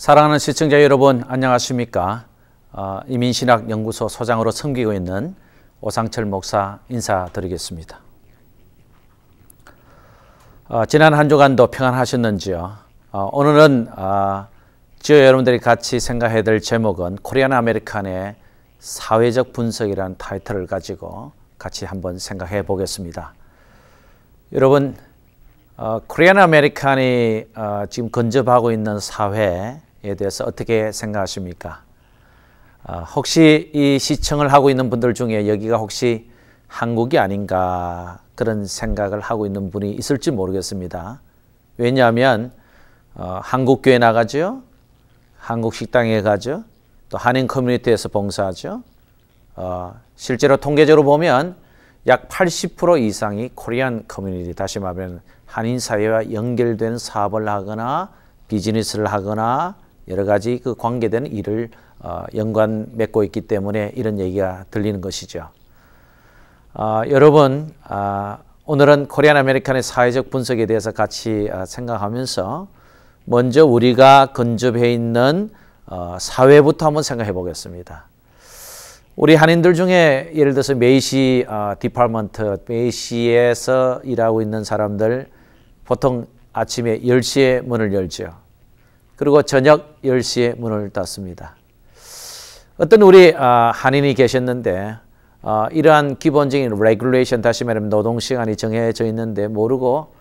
사랑하는 시청자 여러분, 안녕하십니까? 이민신학연구소 소장으로 섬기고 있는 오상철 목사 인사드리겠습니다. 지난 한 주간도 평안하셨는지요? 오늘은 지어 여러분들이 같이 생각해야 될 제목은 코리안 아메리칸의 사회적 분석이라는 타이틀을 가지고 같이 한번 생각해 보겠습니다. 여러분, 코리안 아메리칸이 지금 근접하고 있는 사회에 대해서 어떻게 생각하십니까? 혹시 이 시청을 하고 있는 분들 중에 여기가 혹시 한국이 아닌가 그런 생각을 하고 있는 분이 있을지 모르겠습니다. 왜냐하면 한국교회 나가죠, 한국 식당에 가죠, 또 한인 커뮤니티에서 봉사하죠. 실제로 통계적으로 보면 약 80% 이상이 코리안 커뮤니티, 다시 말하면 한인 사회와 연결된 사업을 하거나 비즈니스를 하거나 여러 가지 그 관계된 일을 연관 맺고 있기 때문에 이런 얘기가 들리는 것이죠. 여러분, 오늘은 코리안 아메리칸의 사회적 분석에 대해서 같이 생각하면서 먼저 우리가 근접해 있는 사회부터 한번 생각해 보겠습니다. 우리 한인들 중에 예를 들어서 메이시 디파먼트, 메이시에서 일하고 있는 사람들 보통 아침에 10시에 문을 열죠. 그리고 저녁 10시에 문을 닫습니다. 어떤 우리 한인이 계셨는데 이러한 기본적인 레귤레이션, 다시 말하면 노동시간이 정해져 있는데 모르고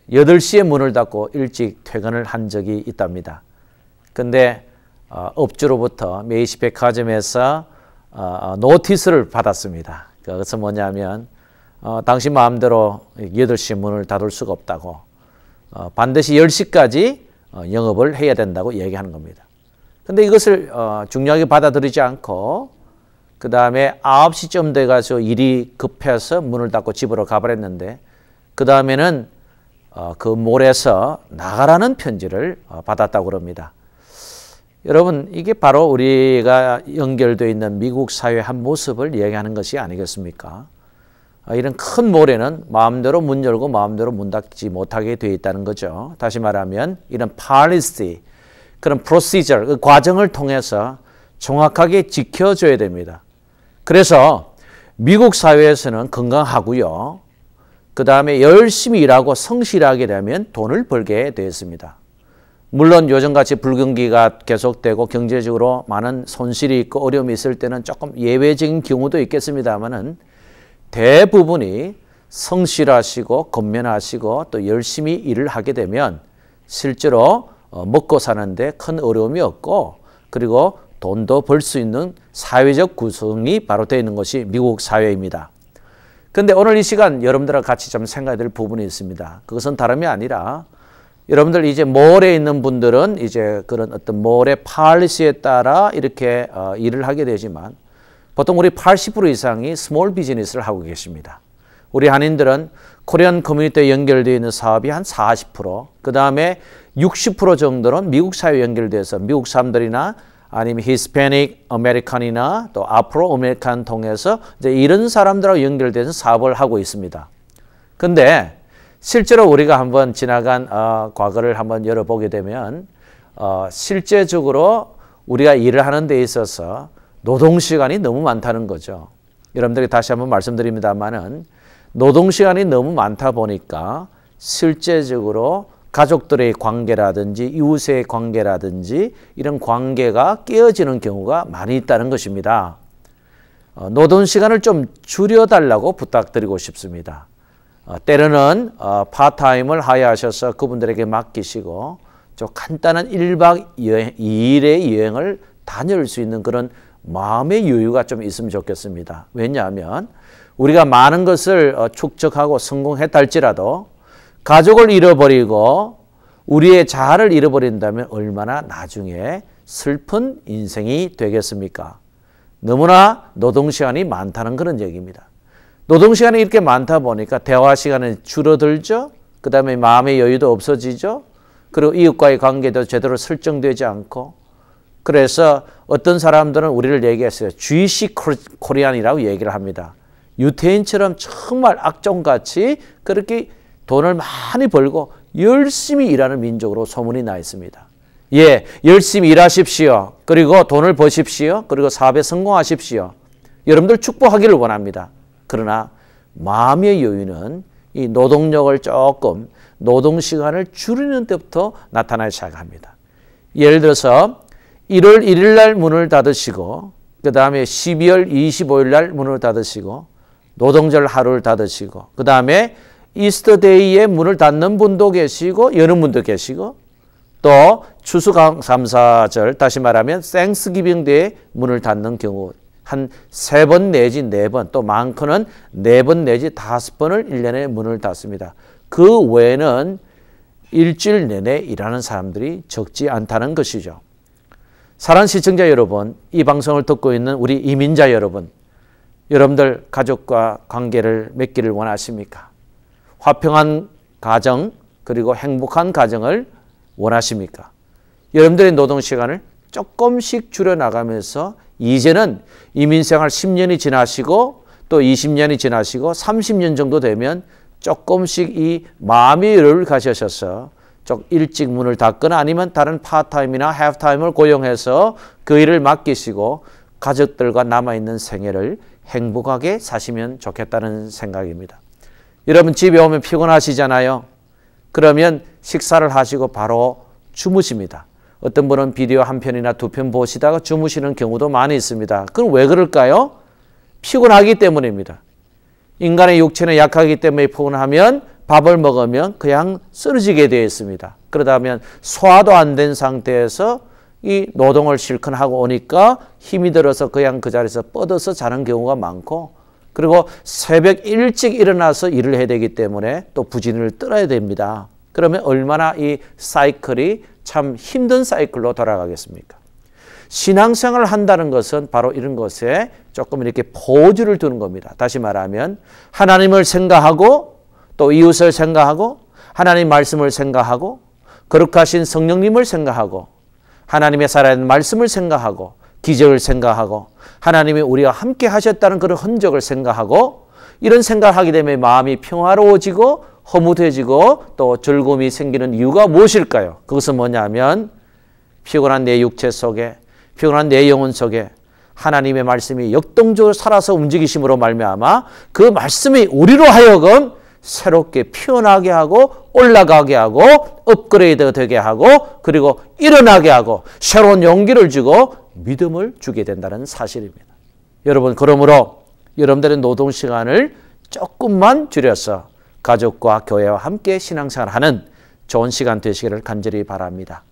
8시에 문을 닫고 일찍 퇴근을 한 적이 있답니다. 근데 업주로부터 메이시 백화점에서 노티스를 받았습니다. 그것은 뭐냐면 당신 마음대로 8시에 문을 닫을 수가 없다고, 반드시 10시까지 영업을 해야 된다고 얘기하는 겁니다. 근데 이것을 중요하게 받아들이지 않고 그 다음에 9시쯤 돼가지고 일이 급해서 문을 닫고 집으로 가버렸는데 그 다음에는 그 몰에서 나가라는 편지를 받았다고 그럽니다. 여러분, 이게 바로 우리가 연결되어 있는 미국 사회의 한 모습을 얘기하는 것이 아니겠습니까? 이런 큰 몰에는 마음대로 문 열고 마음대로 문 닫지 못하게 되어 있다는 거죠. 다시 말하면 이런 policy, 그런 procedure, 그 과정을 통해서 정확하게 지켜줘야 됩니다. 그래서 미국 사회에서는 건강하고요, 그 다음에 열심히 일하고 성실하게 되면 돈을 벌게 되어 있습니다. 물론 요즘같이 불경기가 계속되고 경제적으로 많은 손실이 있고 어려움이 있을 때는 조금 예외적인 경우도 있겠습니다만은 대부분이 성실하시고 건면하시고 또 열심히 일을 하게 되면 실제로 먹고 사는데 큰 어려움이 없고, 그리고 돈도 벌 수 있는 사회적 구성이 바로 되어 있는 것이 미국 사회입니다. 그런데 오늘 이 시간 여러분들과 같이 좀 생각해야 될 부분이 있습니다. 그것은 다름이 아니라 여러분들 이제 몰에 있는 분들은 이제 그런 어떤 몰의 팔리시에 따라 이렇게 일을 하게 되지만 보통 우리 80% 이상이 스몰 비즈니스를 하고 계십니다. 우리 한인들은 코리안 커뮤니티에 연결되어 있는 사업이 한 40%, 그 다음에 60% 정도는 미국 사회에 연결돼서 미국 사람들이나 아니면 히스패닉 아메리칸이나 또 아프로 아메리칸 통해서 이제 이런 사람들하고 연결돼서 사업을 하고 있습니다. 근데 실제로 우리가 한번 지나간 과거를 한번 열어보게 되면 실제적으로 우리가 일을 하는 데 있어서 노동시간이 너무 많다는 거죠. 여러분들에게 다시 한번 말씀드립니다만은 노동시간이 너무 많다 보니까 실제적으로 가족들의 관계라든지 이웃의 관계라든지 이런 관계가 깨어지는 경우가 많이 있다는 것입니다. 노동시간을 좀 줄여달라고 부탁드리고 싶습니다. 때로는 파트타임을 하야하셔서 그분들에게 맡기시고 좀 간단한 1박 2일의 여행을 다녀올 수 있는 그런 마음의 여유가 좀 있으면 좋겠습니다. 왜냐하면 우리가 많은 것을 축적하고 성공했다 할지라도 가족을 잃어버리고 우리의 자아를 잃어버린다면 얼마나 나중에 슬픈 인생이 되겠습니까? 너무나 노동시간이 많다는 그런 얘기입니다. 노동시간이 이렇게 많다 보니까 대화 시간이 줄어들죠. 그 다음에 마음의 여유도 없어지죠. 그리고 이웃과의 관계도 제대로 설정되지 않고, 그래서 어떤 사람들은 우리를 얘기했어요. 주이시 코리안이라고 얘기를 합니다. 유태인처럼 정말 악종같이 그렇게 돈을 많이 벌고 열심히 일하는 민족으로 소문이 나 있습니다. 예, 열심히 일하십시오. 그리고 돈을 버십시오. 그리고 사업에 성공하십시오. 여러분들 축복하기를 원합니다. 그러나 마음의 여유는 이 노동력을 조금 노동시간을 줄이는 때부터 나타나기 시작합니다. 예를 들어서 1월 1일 날 문을 닫으시고 그 다음에 12월 25일 날 문을 닫으시고 노동절 하루를 닫으시고 그 다음에 이스터데이에 문을 닫는 분도 계시고 여는 분도 계시고 또 추수감사절 다시 말하면 땡스기빙데이에 문을 닫는 경우 한 3번 내지 4번 또 많고는 4번 내지 5번을 1년에 문을 닫습니다. 그 외에는 일주일 내내 일하는 사람들이 적지 않다는 것이죠. 사랑하는 시청자 여러분, 이 방송을 듣고 있는 우리 이민자 여러분, 여러분들 가족과 관계를 맺기를 원하십니까? 화평한 가정 그리고 행복한 가정을 원하십니까? 여러분들의 노동시간을 조금씩 줄여나가면서 이제는 이민생활 10년이 지나시고 또 20년이 지나시고 30년 정도 되면 조금씩 이 마음의 여유를 가지셔서 좀 일찍 문을 닫거나 아니면 다른 파트타임이나 하프타임을 고용해서 그 일을 맡기시고 가족들과 남아있는 생애를 행복하게 사시면 좋겠다는 생각입니다. 여러분 집에 오면 피곤하시잖아요. 그러면 식사를 하시고 바로 주무십니다. 어떤 분은 비디오 한 편이나 2편 보시다가 주무시는 경우도 많이 있습니다. 그럼 왜 그럴까요? 피곤하기 때문입니다. 인간의 육체는 약하기 때문에 피곤하면 밥을 먹으면 그냥 쓰러지게 되어 있습니다. 그러다 보면 소화도 안 된 상태에서 이 노동을 실컷 하고 오니까 힘이 들어서 그냥 그 자리에서 뻗어서 자는 경우가 많고 그리고 새벽 일찍 일어나서 일을 해야 되기 때문에 또 부진을 떨어야 됩니다. 그러면 얼마나 이 사이클이 참 힘든 사이클로 돌아가겠습니까? 신앙생활을 한다는 것은 바로 이런 것에 조금 이렇게 포즈를 두는 겁니다. 다시 말하면 하나님을 생각하고 또 이웃을 생각하고 하나님 말씀을 생각하고 거룩하신 성령님을 생각하고 하나님의 살아있는 말씀을 생각하고 기적을 생각하고 하나님이 우리와 함께 하셨다는 그런 흔적을 생각하고 이런 생각을 하게 되면 마음이 평화로워지고 허무해지고 또 즐거움이 생기는 이유가 무엇일까요? 그것은 뭐냐면 피곤한 내 육체 속에 피곤한 내 영혼 속에 하나님의 말씀이 역동적으로 살아서 움직이심으로 말미암아 그 말씀이 우리로 하여금 새롭게 피어나게 하고 올라가게 하고 업그레이드 되게 하고 그리고 일어나게 하고 새로운 용기를 주고 믿음을 주게 된다는 사실입니다. 여러분 그러므로 여러분들의 노동시간을 조금만 줄여서 가족과 교회와 함께 신앙생활하는 좋은 시간 되시기를 간절히 바랍니다.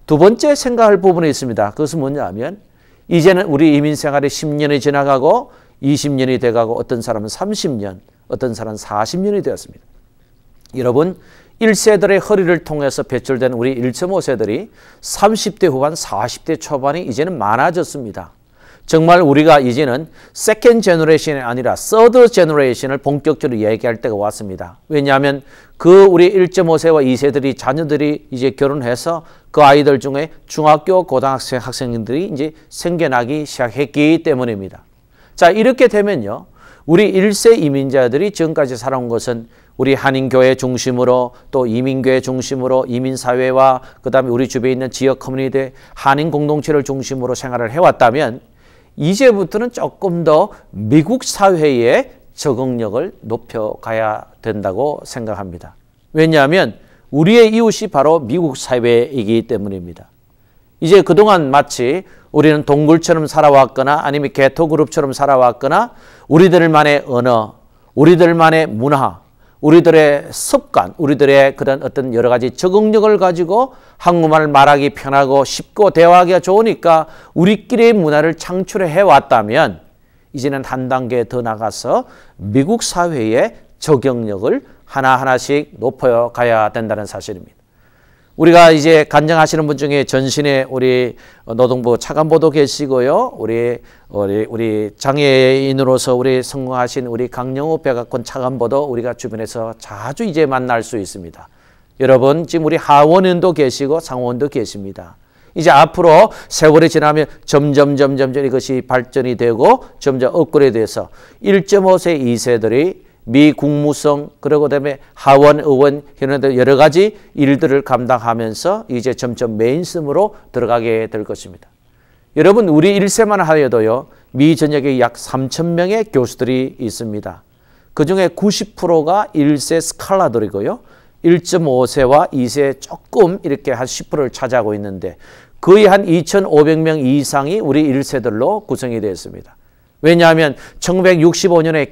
두 번째 생각할 부분이 있습니다. 그것은 뭐냐면 이제는 우리 이민생활이 10년이 지나가고 20년이 돼가고 어떤 사람은 30년, 어떤 사람은 40년이 되었습니다. 여러분 1세들의 허리를 통해서 배출된 우리 1.5세들이 30대 후반, 40대 초반이 이제는 많아졌습니다. 정말 우리가 이제는 세컨드 제너레이션이 아니라 서드 제너레이션을 본격적으로 얘기할 때가 왔습니다. 왜냐하면 그 우리 1.5세와 2세들이 자녀들이 이제 결혼해서 그 아이들 중에 중학교, 고등학생, 학생들이 이제 생겨나기 시작했기 때문입니다. 자, 이렇게 되면요. 우리 1세 이민자들이 지금까지 살아온 것은 우리 한인교회 중심으로 또 이민교회 중심으로 이민사회와 그 다음에 우리 주변에 있는 지역 커뮤니티 한인 공동체를 중심으로 생활을 해왔다면 이제부터는 조금 더 미국 사회의 적응력을 높여가야 된다고 생각합니다. 왜냐하면 우리의 이웃이 바로 미국 사회이기 때문입니다. 이제 그동안 마치 우리는 동굴처럼 살아왔거나 아니면 게토그룹처럼 살아왔거나 우리들만의 언어, 우리들만의 문화, 우리들의 습관, 우리들의 그런 어떤 여러 가지 적응력을 가지고 한국말을 말하기 편하고 쉽고 대화하기가 좋으니까 우리끼리의 문화를 창출해 왔다면 이제는 한 단계 더 나가서 미국 사회의 적응력을 하나하나씩 높여가야 된다는 사실입니다. 우리가 이제 간증하시는 분 중에 전신에 우리 노동부 차관보도 계시고요. 우리 장애인으로서 우리 성공하신 우리 강영우 백악관 차관보도 우리가 주변에서 자주 이제 만날 수 있습니다. 여러분 지금 우리 하원원도 계시고 상원도 계십니다. 이제 앞으로 세월이 지나면 점점 이것이 발전이 되고 점점 업그레이드돼서 1.5세, 2세들이 미 국무성, 그리고 그다음에 하원, 의원, 이런 여러 가지 일들을 감당하면서 이제 점점 메인스트림으로 들어가게 될 것입니다. 여러분, 우리 1세만 하여도요, 미 전역에 약 3,000명의 교수들이 있습니다. 그중에 90%가 1세 스칼라들이고요. 1.5세와 2세 조금 이렇게 한 10%를 차지하고 있는데 거의 한 2,500명 이상이 우리 1세들로 구성이 되어 있습니다. 왜냐하면 1965년에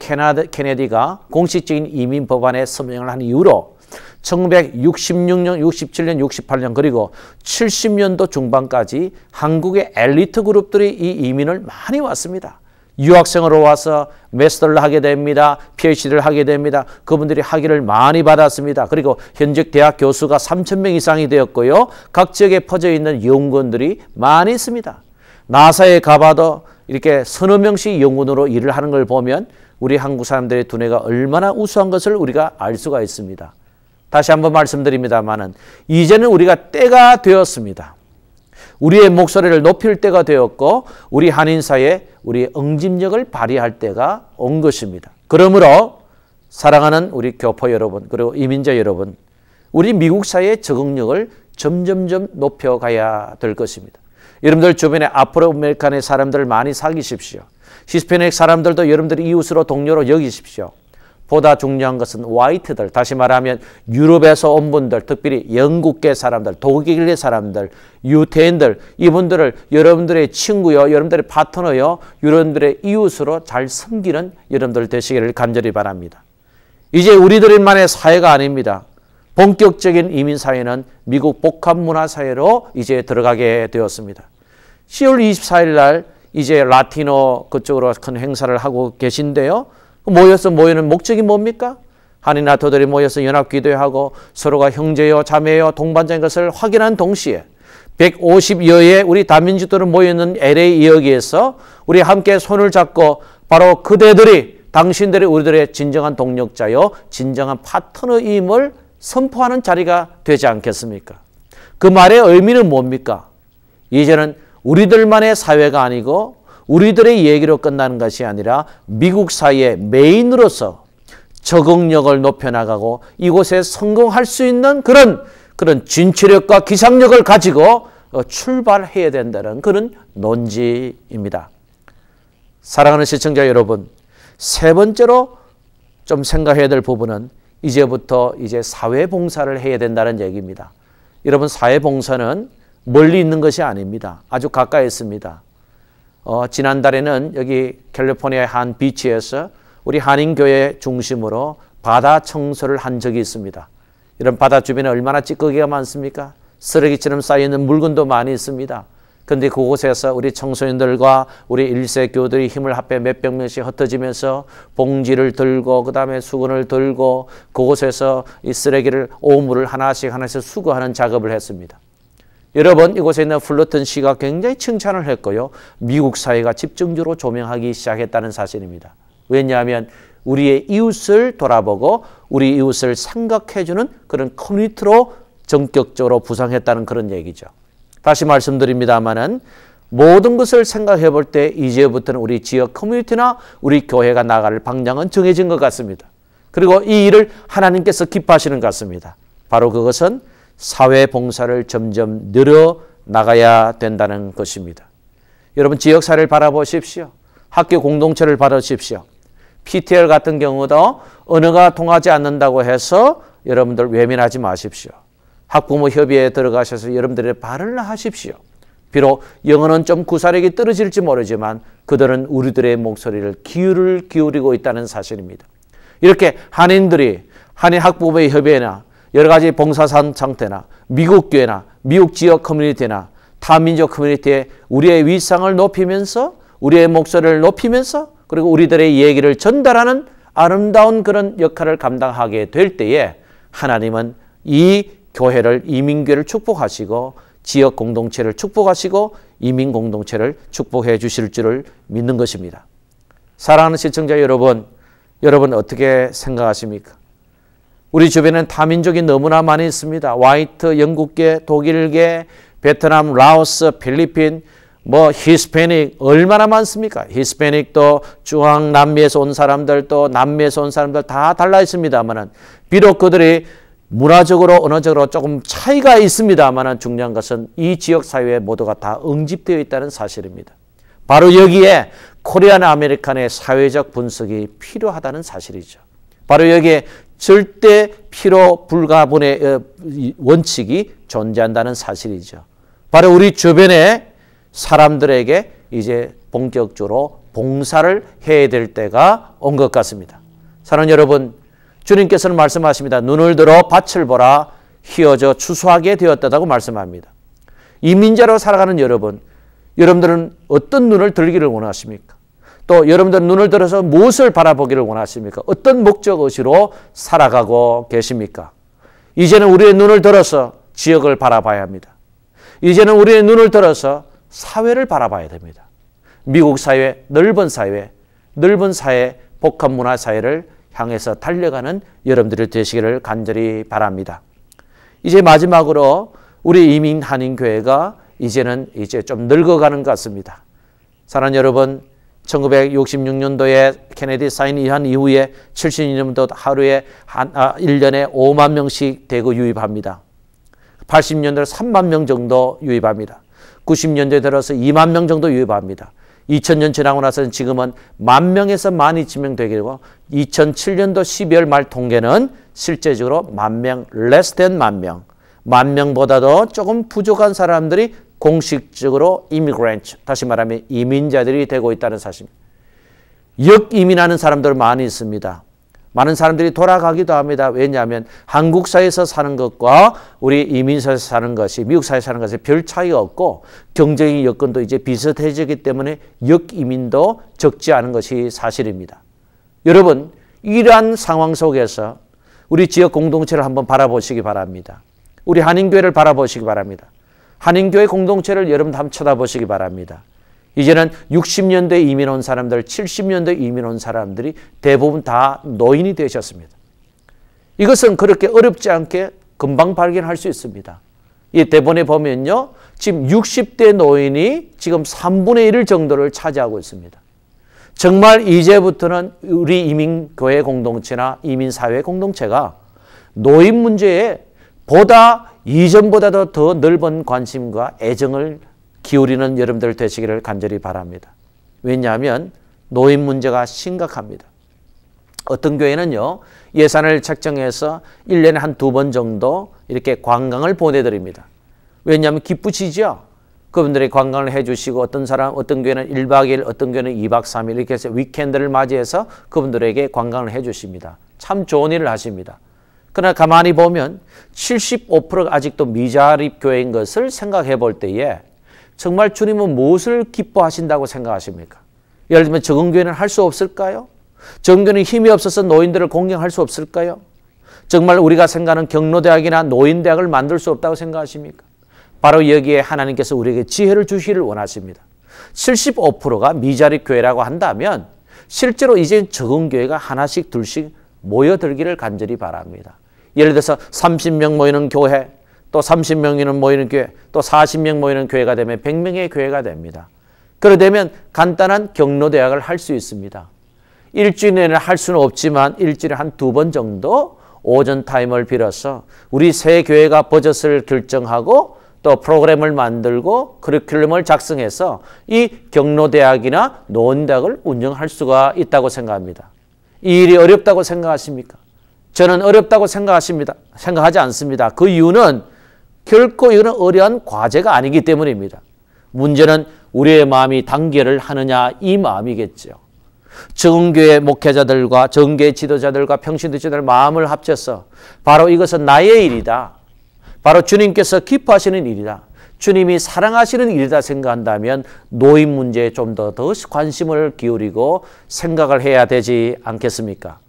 케네디가 공식적인 이민 법안에 서명을 한 이후로 1966년, 67년, 68년 그리고 70년도 중반까지 한국의 엘리트 그룹들이 이 이민을 많이 왔습니다. 유학생으로 와서 마스터를 하게 됩니다. PhD를 하게 됩니다. 그분들이 학위를 많이 받았습니다. 그리고 현직 대학 교수가 3,000명 이상이 되었고요. 각 지역에 퍼져 있는 연구원들이 많이 있습니다. 나사에 가봐도 이렇게 서너 명씩 연구원으로 일을 하는 걸 보면 우리 한국 사람들의 두뇌가 얼마나 우수한 것을 우리가 알 수가 있습니다. 다시 한번 말씀드립니다만은 이제는 우리가 때가 되었습니다. 우리의 목소리를 높일 때가 되었고 우리 한인사회에 우리의 응집력을 발휘할 때가 온 것입니다. 그러므로 사랑하는 우리 교포 여러분 그리고 이민자 여러분, 우리 미국 사회의 적응력을 점점점 높여가야 될 것입니다. 여러분들 주변에 아프로 아메리칸의 사람들을 많이 사귀십시오. 히스패닉 사람들도 여러분들이 이웃으로 동료로 여기십시오. 보다 중요한 것은 화이트들, 다시 말하면 유럽에서 온 분들, 특별히 영국계 사람들, 독일계 사람들, 유태인들, 이분들을 여러분들의 친구요, 여러분들의 파트너요, 여러분들의 이웃으로 잘 섬기는 여러분들 되시기를 간절히 바랍니다. 이제 우리들만의 사회가 아닙니다. 본격적인 이민사회는 미국 복합문화사회로 이제 들어가게 되었습니다. 10월 24일 날 이제 라티노 그쪽으로 큰 행사를 하고 계신데요. 모여서 모이는 목적이 뭡니까? 한인 아토들이 모여서 연합기도하고 서로가 형제요 자매요 동반자인 것을 확인한 동시에 150여의 우리 다민족들은 모여있는 LA 여기에서 우리 함께 손을 잡고 바로 그대들이 당신들이 우리들의 진정한 동력자요 진정한 파트너임을 선포하는 자리가 되지 않겠습니까? 그 말의 의미는 뭡니까? 이제는 우리들만의 사회가 아니고 우리들의 얘기로 끝나는 것이 아니라 미국 사회의 메인으로서 적응력을 높여나가고 이곳에 성공할 수 있는 그런 진취력과 기상력을 가지고 출발해야 된다는 그런 논지입니다. 사랑하는 시청자 여러분, 세 번째로 좀 생각해야 될 부분은 이제부터 이제 사회봉사를 해야 된다는 얘기입니다. 여러분, 사회봉사는 멀리 있는 것이 아닙니다. 아주 가까이 있습니다. 지난달에는 여기 캘리포니아의 한 비치에서 우리 한인교회 중심으로 바다 청소를 한 적이 있습니다. 이런 바다 주변에 얼마나 찌꺼기가 많습니까? 쓰레기처럼 쌓여있는 물건도 많이 있습니다. 그런데 그곳에서 우리 청소년들과 우리 1세 교우들이 힘을 합해 몇백 명씩 흩어지면서 봉지를 들고 그 다음에 수건을 들고 그곳에서 이 쓰레기를 오물을 하나씩 수거하는 작업을 했습니다. 여러분, 이곳에 있는 플러튼 씨가 굉장히 칭찬을 했고요. 미국 사회가 집중적으로 조명하기 시작했다는 사실입니다. 왜냐하면 우리의 이웃을 돌아보고 우리 이웃을 생각해주는 그런 커뮤니티로 전격적으로 부상했다는 그런 얘기죠. 다시 말씀드립니다만은 모든 것을 생각해 볼 때 이제부터는 우리 지역 커뮤니티나 우리 교회가 나갈 방향은 정해진 것 같습니다. 그리고 이 일을 하나님께서 기뻐하시는 것 같습니다. 바로 그것은 사회봉사를 점점 늘어나가야 된다는 것입니다. 여러분, 지역사회를 바라보십시오. 학교 공동체를 바라보십시오. PTL 같은 경우도 언어가 통하지 않는다고 해서 여러분들 외면하지 마십시오. 학부모 협의회에 들어가셔서 여러분들의 발언을 하십시오. 비록 영어는 좀 구사력이 떨어질지 모르지만 그들은 우리들의 목소리를 기울이고 있다는 사실입니다. 이렇게 한인들이 한인 학부모의 협의회나 여러 가지 봉사산 상태나 미국 교회나 미국 지역 커뮤니티나 타민족 커뮤니티에 우리의 위상을 높이면서 우리의 목소리를 높이면서 그리고 우리들의 얘기를 전달하는 아름다운 그런 역할을 감당하게 될 때에 하나님은 이 교회를 이민교회를 축복하시고 지역 공동체를 축복하시고 이민 공동체를 축복해 주실 줄을 믿는 것입니다. 사랑하는 시청자 여러분, 여러분 어떻게 생각하십니까? 우리 주변에는 다민족이 너무나 많이 있습니다. 화이트, 영국계, 독일계, 베트남, 라오스, 필리핀, 뭐 히스패닉 얼마나 많습니까? 히스패닉도 중앙남미에서 온 사람들 또 남미에서 온 사람들 다 달라 있습니다만은 비록 그들이 문화적으로 언어적으로 조금 차이가 있습니다만은 중요한 것은 이 지역 사회에 모두가 다 응집되어 있다는 사실입니다. 바로 여기에 코리안 아메리칸의 사회적 분석이 필요하다는 사실이죠. 바로 여기에 절대 필요 불가분의 원칙이 존재한다는 사실이죠. 바로 우리 주변에 사람들에게 이제 본격적으로 봉사를 해야 될 때가 온 것 같습니다. 사랑하는 여러분, 주님께서는 말씀하십니다. 눈을 들어 밭을 보라 휘어져 추수하게 되었다고 말씀합니다. 이민자로 살아가는 여러분, 여러분들은 어떤 눈을 들기를 원하십니까? 또 여러분들은 눈을 들어서 무엇을 바라보기를 원하십니까? 어떤 목적의식으로 살아가고 계십니까? 이제는 우리의 눈을 들어서 지역을 바라봐야 합니다. 이제는 우리의 눈을 들어서 사회를 바라봐야 됩니다. 미국 사회, 넓은 사회, 복합 문화 사회를 향해서 달려가는 여러분들이 되시기를 간절히 바랍니다. 이제 마지막으로 우리 이민 한인교회가 이제는 좀 늙어가는 것 같습니다. 사랑하는 여러분, 1966년도에 케네디 사인한 이후에 72년도 하루에 1년에 5만 명씩 대거 유입합니다. 80년대에 3만 명 정도 유입합니다. 90년대에 들어서 2만 명 정도 유입합니다. 2000년 지나고 나서는 지금은 10,000명에서 12,000명 되고 2007년도 12월 말 통계는 실제적으로 10,000명, less than 10,000명, 10,000명보다도 조금 부족한 사람들이 공식적으로 immigrant, 다시 말하면 이민자들이 되고 있다는 사실입니다. 역이민하는 사람들 많이 있습니다. 많은 사람들이 돌아가기도 합니다. 왜냐하면 한국 사회에서 사는 것과 우리 이민사에서 사는 것이 미국 사회에서 사는 것에 별 차이가 없고 경제적인 여건도 이제 비슷해지기 때문에 역이민도 적지 않은 것이 사실입니다. 여러분, 이러한 상황 속에서 우리 지역 공동체를 한번 바라보시기 바랍니다. 우리 한인교회를 바라보시기 바랍니다. 한인교회 공동체를 여러분 한번 쳐다보시기 바랍니다. 이제는 60년대 이민 온 사람들, 70년대 이민 온 사람들이 대부분 다 노인이 되셨습니다. 이것은 그렇게 어렵지 않게 금방 발견할 수 있습니다. 이 대본에 보면요, 지금 60대 노인이 지금 3분의 1 정도를 차지하고 있습니다. 정말 이제부터는 우리 이민교회 공동체나 이민사회 공동체가 노인 문제에 보다 이전보다도 더 넓은 관심과 애정을 기울이는 여러분들 되시기를 간절히 바랍니다. 왜냐하면 노인 문제가 심각합니다. 어떤 교회는요, 예산을 책정해서 1년에 한 2번 정도 이렇게 관광을 보내드립니다. 왜냐하면 기쁘시죠? 그분들이 관광을 해주시고 어떤 교회는 1박 2일, 어떤 교회는 2박 3일 이렇게 해서 위켄드를 맞이해서 그분들에게 관광을 해주십니다. 참 좋은 일을 하십니다. 그러나 가만히 보면 75%가 아직도 미자립 교회인 것을 생각해 볼 때에 정말 주님은 무엇을 기뻐하신다고 생각하십니까? 예를 들면 적응교회는 할 수 없을까요? 적응교회는 힘이 없어서 노인들을 공경할 수 없을까요? 정말 우리가 생각하는 경로대학이나 노인대학을 만들 수 없다고 생각하십니까? 바로 여기에 하나님께서 우리에게 지혜를 주시기를 원하십니다. 75%가 미자립 교회라고 한다면 실제로 이제 적응교회가 하나씩 둘씩 모여들기를 간절히 바랍니다. 예를 들어서 30명 모이는 교회, 또 30명이는 모이는 교회, 또 40명 모이는 교회가 되면 100명의 교회가 됩니다. 그러게 되면 간단한 경로대학을 할 수 있습니다. 일주일에 할 수는 없지만 일주일에 한 2번 정도 오전 타임을 빌어서 우리 새 교회가 버젯을 결정하고 또 프로그램을 만들고 커리큘럼을 작성해서 이 경로대학이나 노인대학을 운영할 수가 있다고 생각합니다. 이 일이 어렵다고 생각하십니까? 저는 어렵다고 생각하지 않습니다. 그 이유는 결코 이거는 어려운 과제가 아니기 때문입니다. 문제는 우리의 마음이 단결을 하느냐 이 마음이겠죠. 적응교회 목회자들과 적응교회 지도자들과 평신도자들 마음을 합쳐서 바로 이것은 나의 일이다. 바로 주님께서 기뻐하시는 일이다. 주님이 사랑하시는 일이다 생각한다면 노인 문제에 좀 더 관심을 기울이고 생각을 해야 되지 않겠습니까?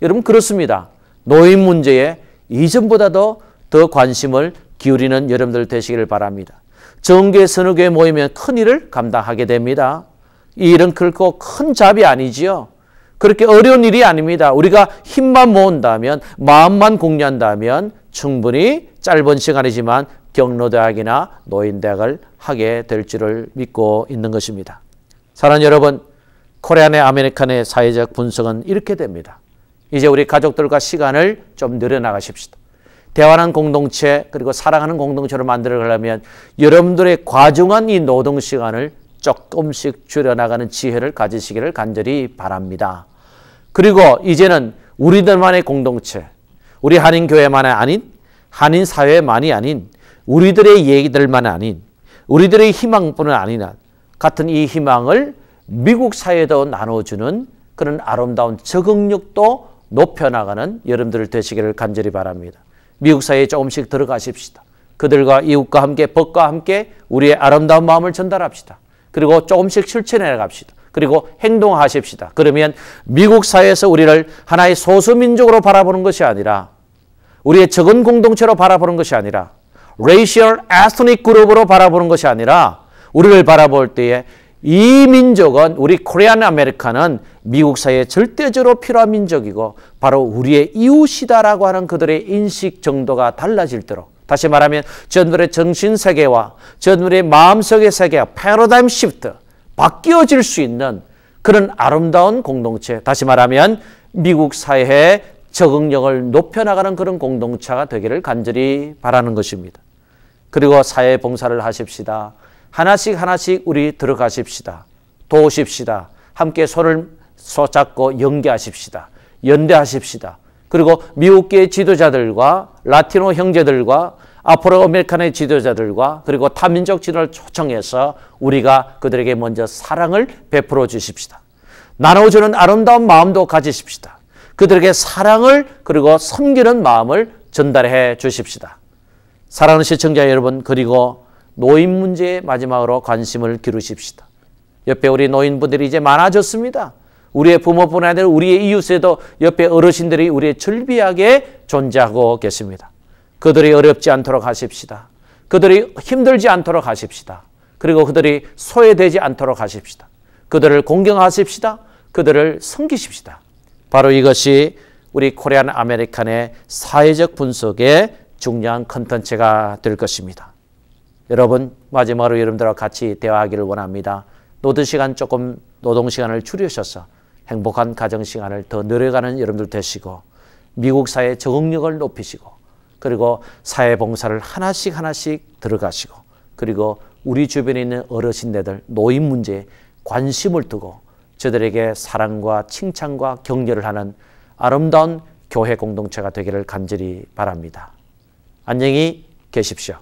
여러분 그렇습니다. 노인 문제에 이전보다도 더 관심을 기울이는 여러분들 되시기를 바랍니다. 정교회 선후교회 모이면 큰 일을 감당하게 됩니다. 이 일은 결코 큰 잡이 아니지요. 그렇게 어려운 일이 아닙니다. 우리가 힘만 모은다면, 마음만 공유한다면 충분히 짧은 시간이지만 경로대학이나 노인대학을 하게 될 줄을 믿고 있는 것입니다. 사랑하는 여러분, 코리안의 아메리칸의 사회적 분석은 이렇게 됩니다. 이제 우리 가족들과 시간을 좀 늘려나가십시다. 대화하는 공동체 그리고 사랑하는 공동체로 만들어가려면 여러분들의 과중한 이 노동시간을 조금씩 줄여나가는 지혜를 가지시기를 간절히 바랍니다. 그리고 이제는 우리들만의 공동체, 우리 한인교회만이 아닌, 한인사회만이 아닌, 우리들의 얘기들만 아닌, 우리들의 희망뿐은 아니라 같은 이 희망을 미국 사회에도 나눠주는 그런 아름다운 적응력도 높여나가는 여러분들 되시기를 간절히 바랍니다. 미국 사회에 조금씩 들어가십시다. 그들과 이웃과 함께 법과 함께 우리의 아름다운 마음을 전달합시다. 그리고 조금씩 실천해 갑시다. 그리고 행동하십시다. 그러면 미국 사회에서 우리를 하나의 소수민족으로 바라보는 것이 아니라 우리의 적은 공동체로 바라보는 것이 아니라 레이시얼 에스닉 그룹으로 바라보는 것이 아니라 우리를 바라볼 때에 이 민족은 우리 코리안 아메리칸은 미국 사회에 절대적으로 필요한 민족이고 바로 우리의 이웃이다라고 하는 그들의 인식 정도가 달라질도록 다시 말하면 저들의 정신세계와 저들의 마음속의 세계가 패러다임 시프트 바뀌어질 수 있는 그런 아름다운 공동체 다시 말하면 미국 사회의 적응력을 높여나가는 그런 공동체가 되기를 간절히 바라는 것입니다. 그리고 사회 봉사를 하십시다. 하나씩 우리 들어가십시다. 도우십시다. 함께 손을 손잡고 연계하십시다. 연대하십시다. 그리고 미국계 지도자들과 라티노 형제들과 아프로 아메리칸의 지도자들과 그리고 타민족 지도를 초청해서 우리가 그들에게 먼저 사랑을 베풀어 주십시다. 나눠주는 아름다운 마음도 가지십시다. 그들에게 사랑을 그리고 섬기는 마음을 전달해 주십시다. 사랑하는 시청자 여러분, 그리고 노인 문제에 마지막으로 관심을 기르십시다. 옆에 우리 노인분들이 이제 많아졌습니다. 우리의 부모뿐 아니라 우리의 이웃에도 옆에 어르신들이 우리의 절비하게 존재하고 계십니다. 그들이 어렵지 않도록 하십시다. 그들이 힘들지 않도록 하십시다. 그리고 그들이 소외되지 않도록 하십시다. 그들을 공경하십시다. 그들을 섬기십시다. 바로 이것이 우리 코리안 아메리칸의 사회적 분석의 중요한 컨텐츠가 될 것입니다. 여러분, 마지막으로 여러분들과 같이 대화하기를 원합니다. 노동시간 조금 노동시간을 줄이셔서 행복한 가정시간을 더 늘려가는 여러분들 되시고 미국 사회의 적응력을 높이시고 그리고 사회봉사를 하나씩 들어가시고 그리고 우리 주변에 있는 어르신네들 노인 문제에 관심을 두고 저들에게 사랑과 칭찬과 격려를 하는 아름다운 교회 공동체가 되기를 간절히 바랍니다. 안녕히 계십시오.